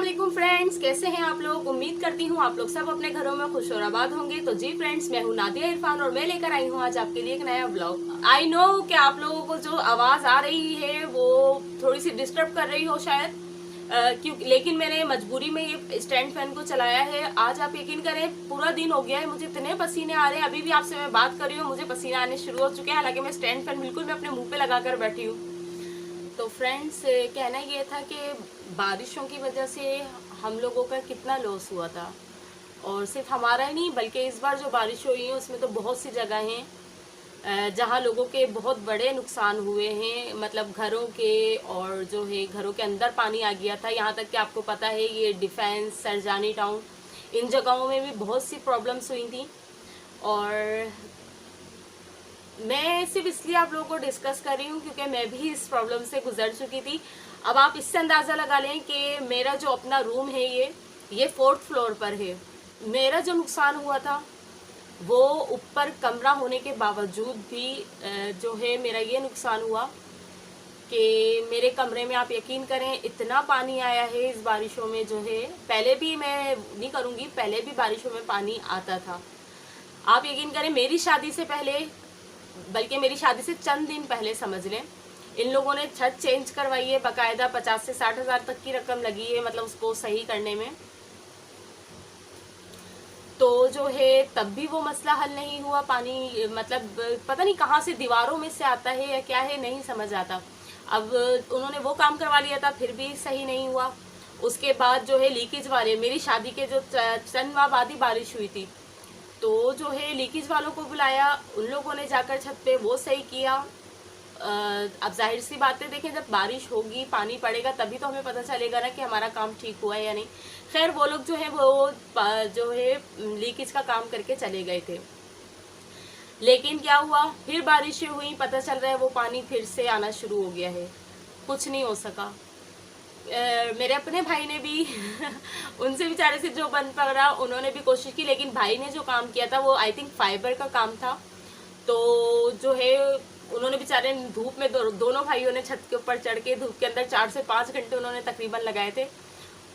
वालेकुम फ्रेंड्स, कैसे हैं आप लोग। उम्मीद करती हूँ आप लोग सब अपने घरों में खुश और आबाद होंगे। तो जी फ्रेंड्स, मैं हूँ नादिया इरफान और मैं लेकर आई हूँ आज आपके लिए एक नया ब्लॉग। आई नो कि आप लोगों को जो आवाज आ रही है वो थोड़ी सी डिस्टर्ब कर रही हो शायद, क्योंकि लेकिन मैंने मजबूरी में ये स्टैंड फैन को चलाया है। आज आप यकीन करें, पूरा दिन हो गया है, मुझे इतने पसीने आ रहे हैं। अभी भी आपसे मैं बात कर रही हूँ, मुझे पसीने आने शुरू हो चुके हैं। हालांकि मैं स्टैंड फैन बिल्कुल मैं अपने मुंह पे लगाकर बैठी हूँ। तो फ्रेंड्स, कहना ये था कि बारिशों की वजह से हम लोगों का कितना लॉस हुआ था, और सिर्फ हमारा ही नहीं बल्कि इस बार जो बारिश हुई है उसमें तो बहुत सी जगह हैं जहां लोगों के बहुत बड़े नुकसान हुए हैं। मतलब घरों के, और जो है घरों के अंदर पानी आ गया था। यहाँ तक कि आपको पता है ये डिफेंस, सरजानी टाउन, इन जगहों में भी बहुत सी प्रॉब्लम्स हुई थी। और मैं सिर्फ इसलिए आप लोगों को डिस्कस कर रही हूँ क्योंकि मैं भी इस प्रॉब्लम से गुजर चुकी थी। अब आप इससे अंदाज़ा लगा लें कि मेरा जो अपना रूम है ये 4th फ्लोर पर है। मेरा जो नुकसान हुआ था वो ऊपर कमरा होने के बावजूद भी जो है मेरा ये नुकसान हुआ कि मेरे कमरे में, आप यकीन करें, इतना पानी आया है इस बारिशों में। जो है पहले भी, मैं नहीं करूँगी, पहले भी बारिशों में पानी आता था। आप यकीन करें, मेरी शादी से पहले, बल्कि मेरी शादी से चंद दिन पहले समझ लें, इन लोगों ने छत चेंज करवाई है। बाकायदा 50 से 60 हज़ार तक की रकम लगी है, मतलब उसको सही करने में। तो जो है तब भी वो मसला हल नहीं हुआ। पानी मतलब पता नहीं कहाँ से दीवारों में से आता है या क्या है, नहीं समझ आता। अब उन्होंने वो काम करवा लिया था, फिर भी सही नहीं हुआ। उसके बाद जो है लीकेज वाले, मेरी शादी के जो चंद माह बाद ही बारिश हुई थी, तो जो है लीकेज वालों को बुलाया, उन लोगों ने जाकर छत पे वो सही किया। अब जाहिर सी बातें, देखें, जब बारिश होगी, पानी पड़ेगा, तभी तो हमें पता चलेगा ना कि हमारा काम ठीक हुआ है या नहीं। खैर, वो लोग जो है वो जो है लीकेज का काम करके चले गए थे। लेकिन क्या हुआ, फिर बारिशें हुई, पता चल रहा है वो पानी फिर से आना शुरू हो गया है। कुछ नहीं हो सका। मेरे अपने भाई ने भी उनसे बेचारे से जो बन पड़ा, उन्होंने भी कोशिश की, लेकिन भाई ने जो काम किया था वो आई थिंक फाइबर का काम था। तो जो है उन्होंने बेचारे धूप में दोनों भाइयों ने छत के ऊपर चढ़ के धूप के अंदर 4 से 5 घंटे उन्होंने तकरीबन लगाए थे।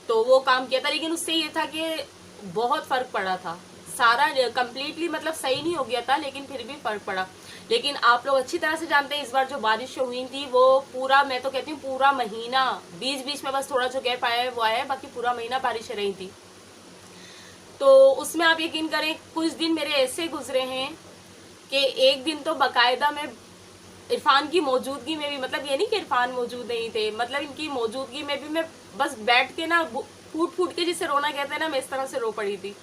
तो वो काम किया था, लेकिन उससे ये था कि बहुत फर्क पड़ा था। सारा कंप्लीटली मतलब सही नहीं हो गया था, लेकिन फिर भी फर्क पड़ा। लेकिन आप लोग अच्छी तरह से जानते हैं, इस बार जो बारिश हुई थी वो पूरा, मैं तो कहती हूँ पूरा महीना, बीच बीच में बस थोड़ा जो गैप आया है वो आया है, बाकी पूरा महीना बारिशें रही थी। तो उसमें आप यकीन करें, कुछ दिन मेरे ऐसे गुजरे हैं कि एक दिन तो बाकायदा मैं इरफान की मौजूदगी में भी, मतलब ये नहीं कि इरफान मौजूद नहीं थे, मतलब इनकी मौजूदगी में भी मैं बस बैठ के ना फूट फूट के, जिसे रोना कहते हैं ना, मैं इस तरह से रो पड़ी थी।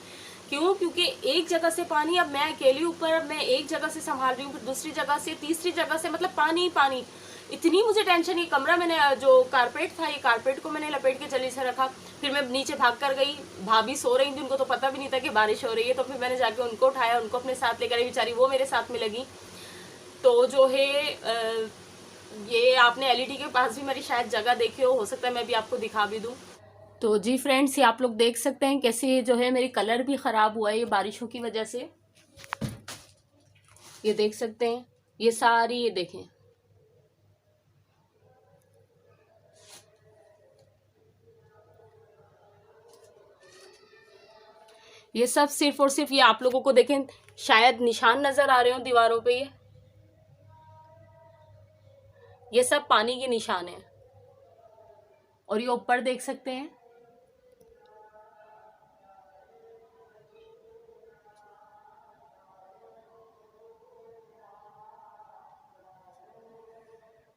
क्यों? क्योंकि एक जगह से पानी, अब मैं अकेली ऊपर, अब मैं एक जगह से संभाल रही हूँ, फिर दूसरी जगह से, तीसरी जगह से, मतलब पानी पानी। इतनी मुझे टेंशन। ये कमरा, मैंने जो कारपेट था, ये कारपेट को मैंने लपेट के जल्दी से रखा। फिर मैं नीचे भाग कर गई, भाभी सो रही थी, उनको तो पता भी नहीं था कि बारिश हो रही है। तो फिर मैंने जाके उनको उठाया, उनको अपने साथ लेकर, बेचारी वो मेरे साथ में लगी। तो जो है ये आपने एलईडी के पास भी मेरी शायद जगह देखी हो सकता है मैं भी आपको दिखा भी दूं। तो जी फ्रेंड्स, ये आप लोग देख सकते हैं कैसे जो है मेरी कलर भी ख़राब हुआ है ये बारिशों की वजह से। ये देख सकते हैं, ये सारी, ये देखें, ये सब सिर्फ और सिर्फ, ये आप लोगों को देखें, शायद निशान नज़र आ रहे हो दीवारों पे, ये सब पानी के निशान हैं। और ये ऊपर देख सकते हैं,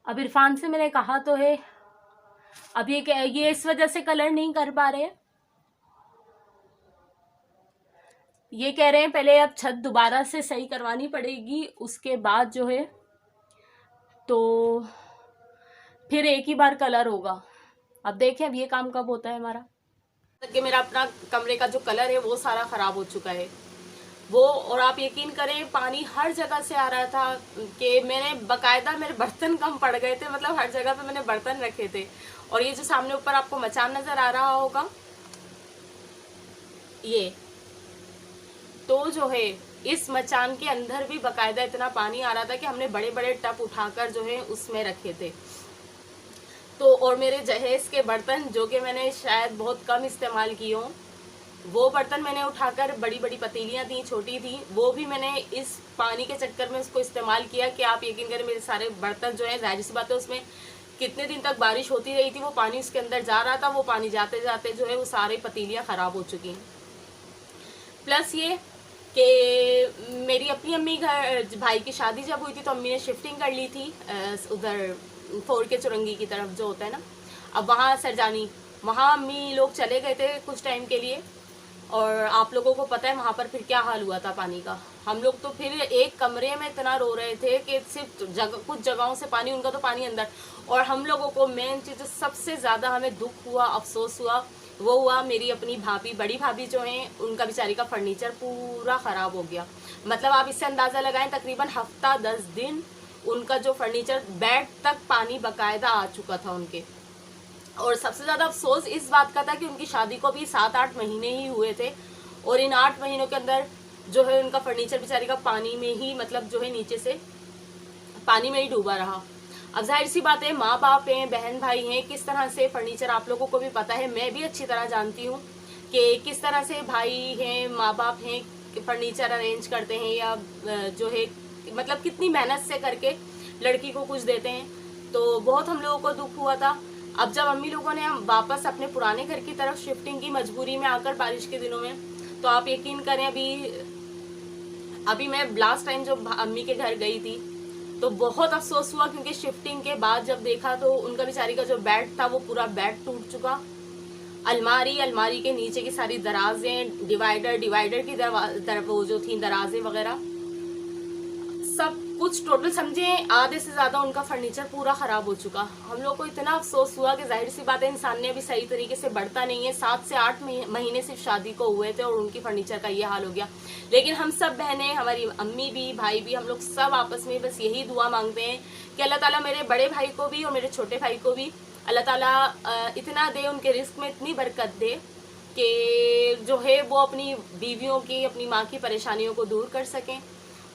अब इरफान से मैंने कहा तो है, अब ये इस वजह से कलर नहीं कर पा रहे। ये कह रहे हैं पहले अब छत दोबारा से सही करवानी पड़ेगी, उसके बाद जो है तो फिर एक ही बार कलर होगा। अब देखें अब ये काम कब होता है हमारा। कि मेरा अपना कमरे का जो कलर है वो सारा खराब हो चुका है वो। और आप यकीन करें, पानी हर जगह से आ रहा था कि मैंने बाकायदा, मेरे बर्तन कम पड़ गए थे, मतलब हर जगह पे मैंने बर्तन रखे थे। और ये जो सामने ऊपर आपको मचान नजर आ रहा होगा, ये तो जो है इस मचान के अंदर भी बाकायदा इतना पानी आ रहा था कि हमने बड़े बड़े टब उठाकर जो है उसमें रखे थे। तो और मेरे जहेज के बर्तन जो कि मैंने शायद बहुत कम इस्तेमाल किए हों, वो बर्तन मैंने उठाकर, बड़ी बड़ी पतीलियाँ थी, छोटी थी, वो भी मैंने इस पानी के चक्कर में उसको इस्तेमाल किया कि आप यकीन करें मेरे सारे बर्तन जो है, जाहिर सी बात है उसमें कितने दिन तक बारिश होती रही थी, वो पानी उसके अंदर जा रहा था, वो पानी जाते जाते जो है वो सारे पतीलियाँ ख़राब हो चुकी। प्लस ये कि मेरी अपनी अम्मी घर, भाई की शादी जब हुई थी तो अम्मी ने शिफ्टिंग कर ली थी उधर फोर के चुरंगी की तरफ जो होता है ना, अब वहाँ सरजानी, वहाँ अम्मी लोग चले गए थे कुछ टाइम के लिए। और आप लोगों को पता है वहाँ पर फिर क्या हाल हुआ था पानी का। हम लोग तो फिर एक कमरे में इतना रो रहे थे कि सिर्फ कुछ जगहों से पानी, उनका तो पानी अंदर। और हम लोगों को मेन चीज़ सबसे ज़्यादा हमें दुख हुआ, अफसोस हुआ, वो हुआ मेरी अपनी भाभी, बड़ी भाभी जो हैं, उनका बेचारी का फर्नीचर पूरा ख़राब हो गया। मतलब आप इससे अंदाज़ा लगाएं, तकरीबन हफ्ता 10 दिन उनका जो फर्नीचर, बेड तक पानी बकायदा आ चुका था उनके। और सबसे ज़्यादा अफसोस इस बात का था कि उनकी शादी को भी 7-8 महीने ही हुए थे, और इन 8 महीनों के अंदर जो है उनका फर्नीचर बेचारी का पानी में ही, मतलब जो है नीचे से पानी में ही डूबा रहा। अब जाहिर सी बात है, माँ बाप हैं, बहन भाई हैं, किस तरह से फर्नीचर, आप लोगों को भी पता है, मैं भी अच्छी तरह जानती हूँ कि किस तरह से भाई हैं, माँ बाप हैं, फर्नीचर अरेंज करते हैं, या जो है मतलब कितनी मेहनत से करके लड़की को कुछ देते हैं। तो बहुत हम लोगों को दुख हुआ था। अब जब अम्मी लोगों ने हम वापस अपने पुराने घर की तरफ शिफ्टिंग की मजबूरी में आकर बारिश के दिनों में, तो आप यकीन करें, अभी मैं लास्ट टाइम जो अम्मी के घर गई थी तो बहुत अफसोस हुआ, क्योंकि शिफ्टिंग के बाद जब देखा तो उनका बेचारी का जो बेड था वो पूरा बेड टूट चुका। अलमारी के नीचे की सारी दराजें, डिवाइडर की वो जो थी दराजें वगैरह, सब कुछ टोटल समझे आधे से ज्यादा उनका फर्नीचर पूरा खराब हो चुका। हम लोग को इतना अफसोस हुआ कि जाहिर सी बात है, इंसान ने अभी सही तरीके से बढ़ता नहीं है। 7 से 8 महीने सिर्फ शादी को हुए थे और उनकी फर्नीचर का ये हाल हो गया। लेकिन हम सब बहनें, हमारी अम्मी भी, भाई भी, हम लोग सब आपस में बस यही दुआ मांगते हैं कि अल्लाह ताला मेरे बड़े भाई को भी और मेरे छोटे भाई को भी अल्लाह ताला इतना दे, उनके रिस्क में इतनी बरकत दे कि जो है वो अपनी बीवियों की, अपनी माँ की परेशानियों को दूर कर सकें।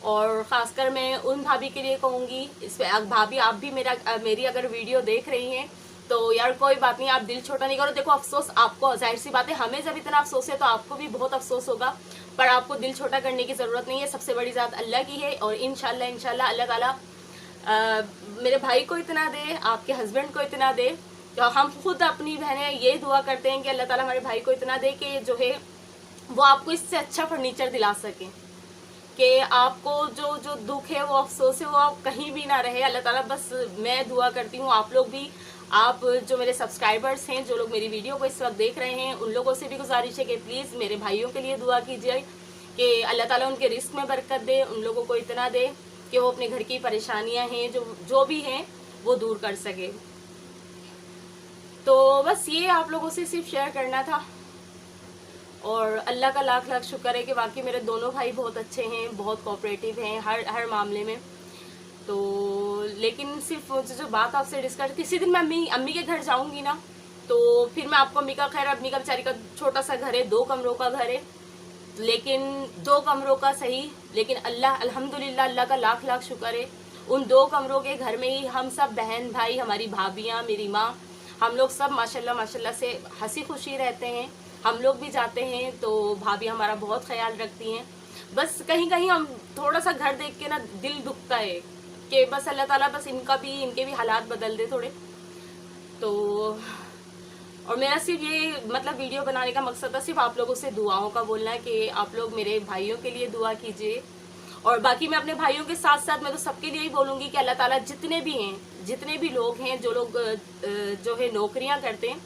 और ख़ासकर मैं उन भाभी के लिए कहूँगी, इस पर भाभी आप भी मेरी अगर वीडियो देख रही हैं तो यार कोई बात नहीं, आप दिल छोटा नहीं करो। देखो अफसोस आपको, जाहिर सी बात है, हमें जब इतना अफसोस है तो आपको भी बहुत अफसोस होगा, पर आपको दिल छोटा करने की ज़रूरत नहीं है। सबसे बड़ी ज़ात अल्लाह की है, और इंशाल्लाह अल्लाह ताला मेरे भाई को इतना दे, आपके हस्बैंड को इतना दे। तो हम खुद अपनी बहनें ये दुआ करते हैं कि अल्लाह ताला हमारे भाई को इतना दे कि जो है वो आपको इससे अच्छा फर्नीचर दिला सकें, कि आपको जो जो दुख है, वो अफसोस है, वो आप कहीं भी ना रहे। अल्लाह ताला, बस मैं दुआ करती हूँ आप लोग भी, आप जो मेरे सब्सक्राइबर्स हैं, जो लोग मेरी वीडियो को इस वक्त देख रहे हैं, उन लोगों से भी गुजारिश है कि प्लीज़ मेरे भाइयों के लिए दुआ कीजिए कि अल्लाह ताला उनके रिस्क में बरकत दे, उन लोगों को इतना दे कि वो अपने घर की परेशानियां हैं जो भी हैं वो दूर कर सके। तो बस ये आप लोगों से सिर्फ शेयर करना था, और अल्लाह का लाख लाख शुक्र है कि वाकई मेरे दोनों भाई बहुत अच्छे हैं, बहुत कोऑपरेटिव हैं हर मामले में। तो लेकिन सिर्फ जो बात आपसे डिस्कस, किसी दिन मैं अम्मी के घर जाऊंगी ना, तो फिर मैं आपको, अम्मी का खैर, अम्मी का बेचारी का छोटा सा घर है, 2 कमरों का घर है, लेकिन 2 कमरों का सही, लेकिन अल्हम्दुलिल्लाह अल्लाह का लाख लाख शुक्र है, उन 2 कमरों के घर में ही हम सब बहन भाई, हमारी भाभियाँ, मेरी माँ, हम लोग सब माशाल्लाह से हंसी खुशी रहते हैं। हम लोग भी जाते हैं तो भाभी हमारा बहुत ख्याल रखती हैं। बस कहीं कहीं हम थोड़ा सा घर देख के ना दिल दुखता है कि बस अल्लाह ताला बस इनके भी हालात बदल दे थोड़े। तो और मेरा सिर्फ ये मतलब वीडियो बनाने का मकसद था सिर्फ आप लोगों से दुआओं का बोलना है कि आप लोग मेरे भाइयों के लिए दुआ कीजिए। और बाकी मैं अपने भाइयों के साथ साथ मैं तो सबके लिए ही बोलूँगी कि अल्लाह ताला जितने भी हैं, जितने भी लोग हैं, जो लोग जो है नौकरियाँ करते हैं,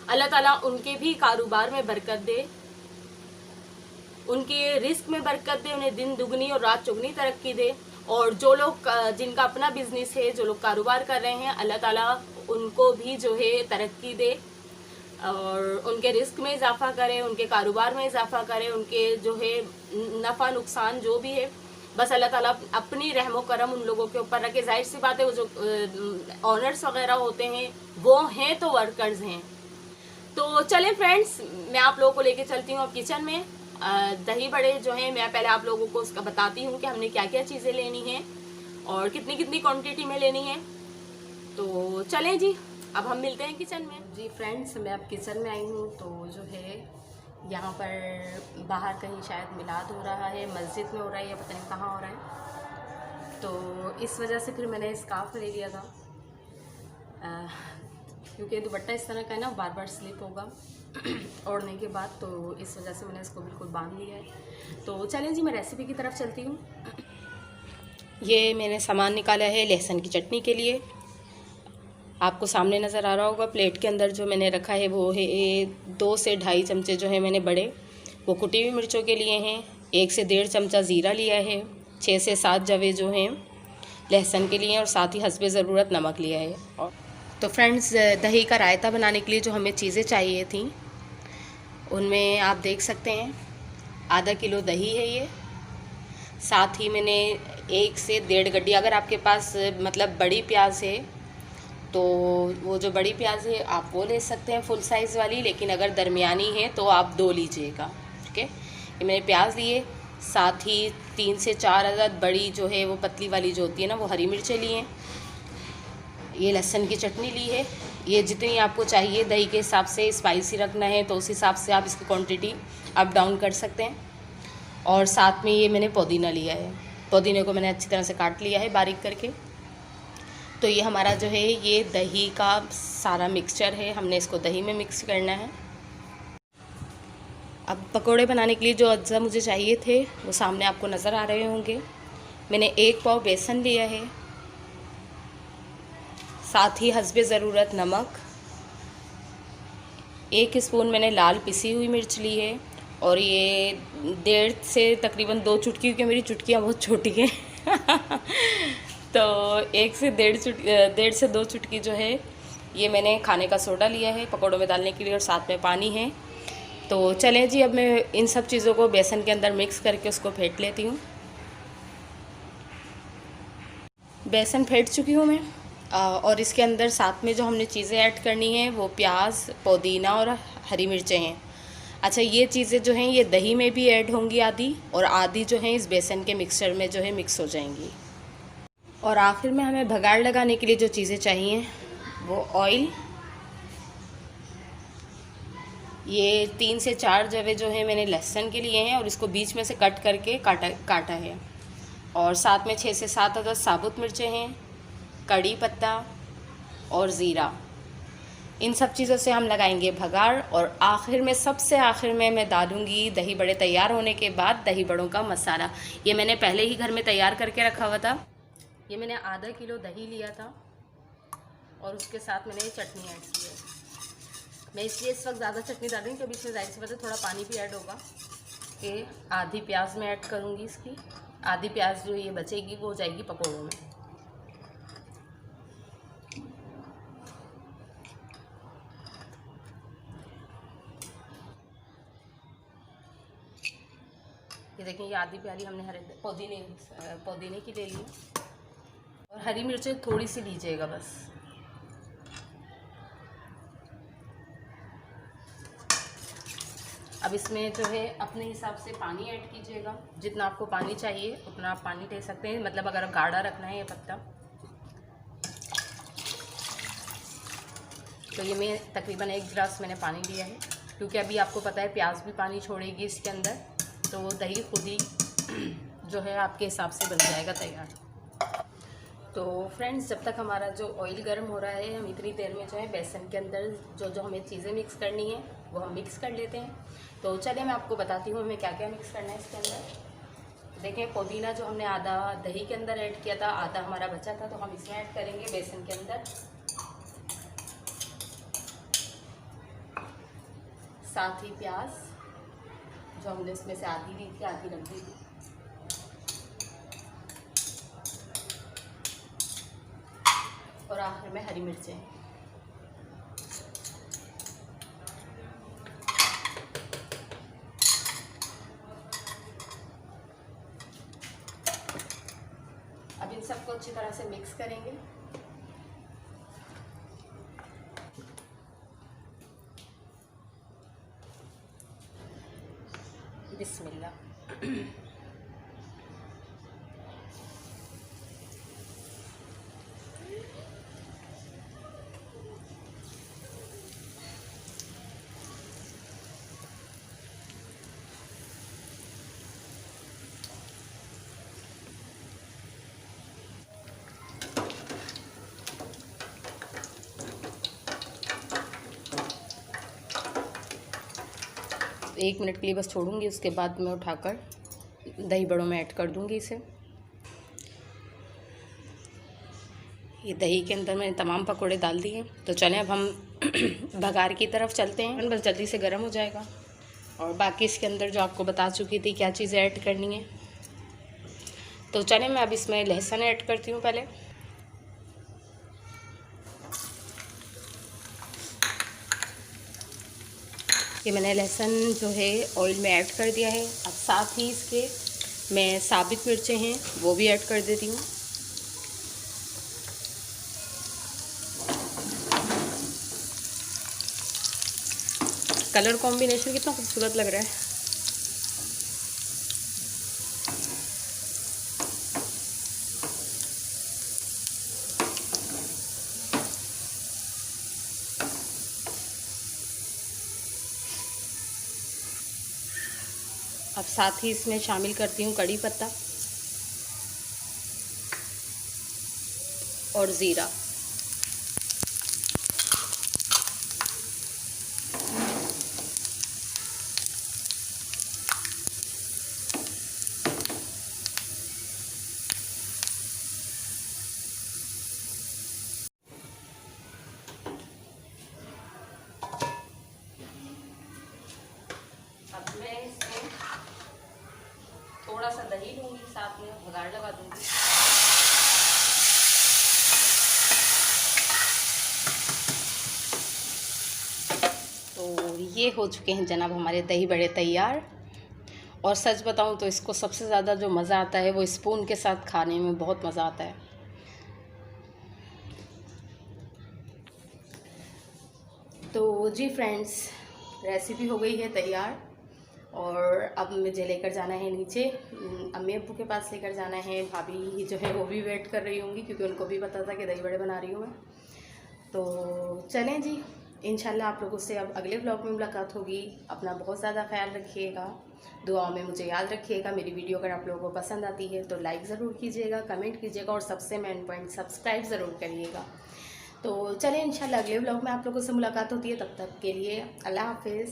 अल्लाह ताला उनके भी कारोबार में बरकत दे, उनके रिस्क में बरकत दे, उन्हें दिन दुगनी और रात चौगनी तरक्की दे। और जो लोग जिनका अपना बिजनेस है, जो लोग कारोबार कर रहे हैं, अल्लाह ताला उनको भी जो है तरक्की दे और उनके रिस्क में इजाफा करे, उनके कारोबार में इजाफा करे, उनके जो है नफ़ा नुकसान जो भी है, बस अल्लाह ताला अपनी रहमो करम उन लोगों के ऊपर रखे। जाहिर सी बात है, वो जो ऑनर्स वगैरह होते हैं वो हैं तो वर्कर्स हैं। तो चलें फ्रेंड्स, मैं आप लोगों को लेके चलती हूँ अब किचन में। दही बड़े जो हैं, मैं पहले आप लोगों को उसका बताती हूँ कि हमने क्या क्या चीज़ें लेनी हैं और कितनी कितनी क्वांटिटी में लेनी है। तो चलें जी, अब हम मिलते हैं किचन में। जी फ्रेंड्स, मैं अब किचन में आई हूँ। तो जो है यहाँ पर बाहर कहीं शायद मिलाद हो रहा है, मस्जिद में हो रहा है या पता नहीं कहाँ हो रहा है। तो इस वजह से फिर मैंने स्कार्फ ले लिया था, क्योंकि दुपट्टा इस तरह का है ना, बार बार स्लिप होगा ओढ़ने के बाद, तो इस वजह से मैंने इसको बिल्कुल बांध लिया है। तो चलें जी, मैं रेसिपी की तरफ चलती हूँ। ये मैंने सामान निकाला है लहसुन की चटनी के लिए। आपको सामने नज़र आ रहा होगा प्लेट के अंदर जो मैंने रखा है वो है 2 से 2.5 चमचे जो है मैंने बड़े वो कुटी हुई मिर्चों के लिए हैं। 1 से 1.5 चमचा ज़ीरा लिया है। 6 से 7 जवे जो हैं लहसुन के लिए, और साथ ही हस्बे ज़रूरत नमक लिया है। और तो फ्रेंड्स, दही का रायता बनाने के लिए जो हमें चीज़ें चाहिए थी उनमें आप देख सकते हैं आधा किलो दही है ये। साथ ही मैंने 1 से 1.5 गड्डी, अगर आपके पास मतलब बड़ी प्याज है तो वो जो बड़ी प्याज है आप वो ले सकते हैं फुल साइज़ वाली, लेकिन अगर दरमियानी है तो आप 2 लीजिएगा। ठीक है, ये मैंने प्याज लिए। साथ ही 3 से 4 अदद बड़ी जो है वो पतली वाली जो होती है ना वो हरी मिर्चें ली हैं। ये लहसुन की चटनी ली है। ये जितनी आपको चाहिए दही के हिसाब से स्पाइसी रखना है तो उस हिसाब से आप इसकी क्वांटिटी अप डाउन कर सकते हैं। और साथ में ये मैंने पुदीना लिया है। पुदीने को मैंने अच्छी तरह से काट लिया है बारीक करके। तो ये हमारा जो है ये दही का सारा मिक्सचर है, हमने इसको दही में मिक्स करना है। अब पकोड़े बनाने के लिए जो अज्जा मुझे चाहिए थे वो सामने आपको नज़र आ रहे होंगे। मैंने 1 पाव बेसन लिया है, साथ ही हस्बे ज़रूरत नमक, 1 स्पून मैंने लाल पिसी हुई मिर्च ली है, और ये 1.5 से तकरीबन 2 चुटकी, क्योंकि मेरी चुटकियाँ बहुत छोटी हैं तो 1 से 1.5 से 2 चुटकी जो है ये मैंने खाने का सोडा लिया है पकौड़ों में डालने के लिए, और साथ में पानी है। तो चलें जी, अब मैं इन सब चीज़ों को बेसन के अंदर मिक्स करके उसको फेंट लेती हूँ। बेसन फेंट चुकी हूँ मैं, और इसके अंदर साथ में जो हमने चीज़ें ऐड करनी हैं वो प्याज, पुदीना और हरी मिर्चें हैं। अच्छा, ये चीज़ें जो हैं ये दही में भी ऐड होंगी आधी, और आधी जो हैं इस बेसन के मिक्सचर में जो है मिक्स हो जाएंगी। और आखिर में हमें भगाड़ लगाने के लिए जो चीज़ें चाहिए वो ऑयल, ये 3 से 4 जवे जो है मैंने लहसुन के लिए हैं और इसको बीच में से कट करके काटा है, और साथ में 6 से 7 अदद साबुत मिर्चें हैं, कड़ी पत्ता और ज़ीरा। इन सब चीज़ों से हम लगाएंगे भगाड़, और आखिर में सबसे आखिर में मैं डालूँगी दही बड़े तैयार होने के बाद दही बड़ों का मसाला। ये मैंने पहले ही घर में तैयार करके रखा हुआ था। ये मैंने आधा किलो दही लिया था और उसके साथ मैंने ये चटनी ऐड की है। मैं इसलिए इस वक्त ज़्यादा चटनी डाल रही हूँ क्योंकि इसमें ज़ाहिर सी बात है थोड़ा पानी भी ऐड होगा। कि आधी प्याज में ऐड करूँगी, इसकी आधी प्याज जो ये बचेगी वो जाएगी पकौड़ों में। ये देखें, ये आधी प्याली हमने हरे पुदीने की ले ली, और हरी मिर्चें थोड़ी सी लीजिएगा बस। अब इसमें जो है अपने हिसाब से पानी ऐड कीजिएगा, जितना आपको पानी चाहिए उतना आप पानी ले सकते हैं, मतलब अगर गाढ़ा रखना है ये पत्ता। तो ये मैं तकरीबन 1 गिलास मैंने पानी लिया है, क्योंकि अभी आपको पता है प्याज भी पानी छोड़ेगी इसके अंदर, तो वो दही खुद ही जो है आपके हिसाब से बन जाएगा तैयार। तो फ्रेंड्स, जब तक हमारा जो ऑयल गर्म हो रहा है हम इतनी देर में जो है बेसन के अंदर जो हमें चीज़ें मिक्स करनी है वो हम मिक्स कर लेते हैं। तो चलिए मैं आपको बताती हूँ हमें क्या क्या मिक्स करना है इसके अंदर। देखें, पुदीना जो हमने आधा दही के अंदर ऐड किया था, आधा हमारा बचा था, तो हम इसमें ऐड करेंगे बेसन के अंदर। साथ ही प्याज जो हमने इसमें से आधी ली थी, आधी रख दी थी, और आखिर में हरी मिर्चें। अब इन सबको अच्छी तरह से मिक्स करेंगे। बिस्मिल्लाह। 1 मिनट के लिए बस छोड़ूंगी, उसके बाद मैं उठाकर दही बड़ों में ऐड कर दूंगी इसे। ये दही के अंदर मैंने तमाम पकोड़े डाल दिए। तो चलें अब हम भगार की तरफ चलते हैं, बस जल्दी से गर्म हो जाएगा। और बाकी इसके अंदर जो आपको बता चुकी थी क्या चीज़ें ऐड करनी है। तो चलें मैं अब इसमें लहसुन ऐड करती हूँ पहले। ये मैंने लहसुन जो है ऑयल में ऐड कर दिया है। अब साथ ही इसके मैं साबित मिर्चें हैं वो भी ऐड कर देती हूँ। कलर कॉम्बिनेशन कितना खूबसूरत लग रहा है। अब साथ ही इसमें शामिल करती हूँ कड़ी पत्ता और ज़ीरा। अब मैं इसमें थोड़ा सा दही लूँगी, साथ में भगार लगा दूँगी। तो ये हो चुके हैं जनाब हमारे दही बड़े तैयार। और सच बताऊँ तो इसको सबसे ज़्यादा जो मज़ा आता है वो स्पून के साथ खाने में बहुत मज़ा आता है। तो जी फ्रेंड्स, रेसिपी हो गई है तैयार। और अब मुझे लेकर जाना है नीचे, अम्मी अब्बू के पास लेकर जाना है। भाभी जो है वो भी वेट कर रही होंगी क्योंकि उनको भी पता था कि दही बड़े बना रही हूँ मैं। तो चलें जी, इंशाल्लाह आप लोगों से अब अगले ब्लॉग में मुलाकात होगी। अपना बहुत ज़्यादा ख्याल रखिएगा, दुआओं में मुझे याद रखिएगा। मेरी वीडियो अगर आप लोगों को पसंद आती है तो लाइक ज़रूर कीजिएगा, कमेंट कीजिएगा और सबसे मेन पॉइंट सब्सक्राइब ज़रूर करिएगा। तो चलें इंशाल्लाह अगले ब्लॉग में आप लोगों से मुलाकात होती है। तब तक के लिए अल्लाह हाफिज़।